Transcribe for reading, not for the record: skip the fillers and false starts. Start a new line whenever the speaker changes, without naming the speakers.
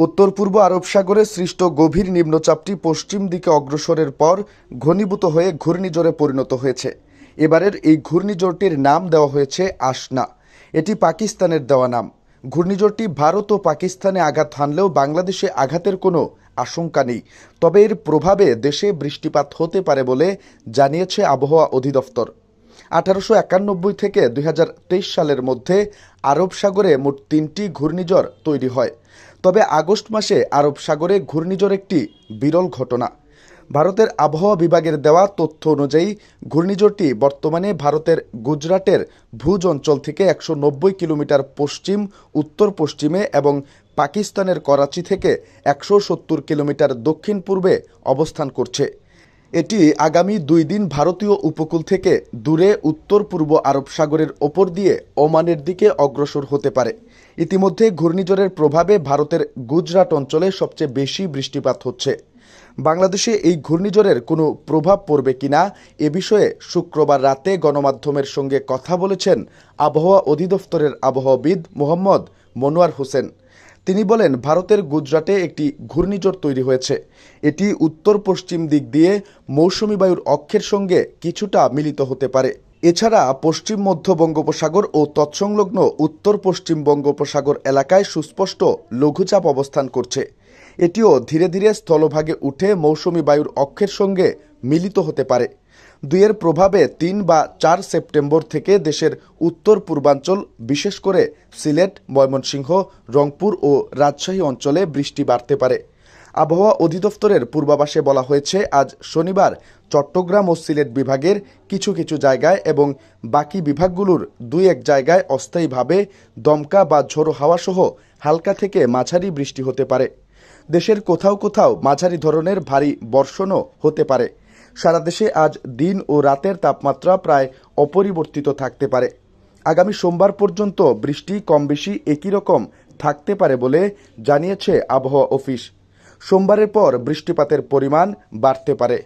উত্তর পূর্ব আরব সাগরে সৃষ্ট গভীর নিম্নচাপটি পশ্চিম দিকে অগ্রসরের পর ঘনীভূত হয়ে ঘূর্ণিঝড়ে পরিণত হয়েছে। এবারের এই ঘূর্ণিঝড়টির নাম দেওয়া হয়েছে আসনা। এটি পাকিস্তানের দেওয়া নাম। ঘূর্ণিঝড়টি ভারত ও পাকিস্তানে আঘাত হানলেও বাংলাদেশে আঘাতের কোনো আশঙ্কা নেই। তবে এর প্রভাবে দেশে বৃষ্টিপাত হতে পারে বলে জানিয়েছে আবহাওয়া অধিদপ্তর। 1891 থেকে 2023 সালের মধ্যে আরব সাগরে মোট 3টি ঘূর্ণিঝড় তৈরি হয়। তবে আগস্ট মাসে আরব সাগরে ঘূর্ণিঝড় একটি বিরল ঘটনা। ভারতের আবহাওয়া বিভাগের দেওয়া তথ্য অনুযায়ী ঘূর্ণিঝড়টি বর্তমানে ভারতের গুজরাটের ভুজ অঞ্চল থেকে 190 কিলোমিটার পশ্চিম উত্তর পশ্চিমে এবং পাকিস্তানের করাচি থেকে 170 কিলোমিটার দক্ষিণ পূর্বে অবস্থান করছে। এটি আগামী 2 দিন ভারতীয় উপকূল থেকে দূরে উত্তর পূর্ব আরব সাগরের ওপর দিয়ে ওমানের দিকে অগ্রসর হতে পারে। ইতিমধ্যে ঘূর্ণিঝড়ের প্রভাবে ভারতের গুজরাট অঞ্চলে সবচেয়ে বেশি বৃষ্টিপাত হচ্ছে। বাংলাদেশে এই ঘূর্ণিঝড়ের কোনো প্রভাব পড়বে কিনা এ বিষয়ে শুক্রবার রাতে গণমাধ্যমের সঙ্গে কথা বলেছেন আবহাওয়া অধিদপ্তরের আবহাওয়াবিদ মোহাম্মদ মনোয়ার হোসেন। তিনি বলেন, ভারতের গুজরাটে একটি ঘূর্ণিঝড় তৈরি হয়েছে। এটি উত্তর পশ্চিম দিক দিয়ে মৌসুমী বায়ুর অক্ষের সঙ্গে কিছুটা মিলিত হতে পারে। এছাড়া পশ্চিম মধ্য বঙ্গোপসাগর ও তৎসংলগ্ন উত্তর পশ্চিম বঙ্গোপসাগর এলাকায় সুস্পষ্ট লঘুচাপ অবস্থান করছে। এটিও ধীরে ধীরে স্থলভাগে উঠে মৌসুমী বায়ুর অক্ষের সঙ্গে মিলিত হতে পারে। দুইয়ের প্রভাবে 3 বা 4 সেপ্টেম্বর থেকে দেশের উত্তর পূর্বাঞ্চল, বিশেষ করে সিলেট, ময়মনসিংহ, রংপুর ও রাজশাহী অঞ্চলে বৃষ্টি বাড়তে পারে। আবহাওয়া অধিদপ্তরের পূর্বাভাসে বলা হয়েছে, আজ শনিবার চট্টগ্রাম ও সিলেট বিভাগের কিছু কিছু জায়গায় এবং বাকি বিভাগগুলোর 2-1 জায়গায় অস্থায়ীভাবে দমকা বা ঝোড়ো হাওয়া সহ হালকা থেকে মাঝারি বৃষ্টি হতে পারে। দেশের কোথাও কোথাও মাঝারি ধরনের ভারী বর্ষণও হতে পারে। সারা দেশে আজ দিন ও রাতের তাপমাত্রা প্রায় অপরিবর্তিত থাকতে পারে। আগামী সোমবার পর্যন্ত বৃষ্টি কম বেশি একই রকম থাকতে পারে বলে জানিয়েছে আবহাওয়া অফিস। সোমবারের পর বৃষ্টিপাতের পরিমাণ বাড়তে পারে।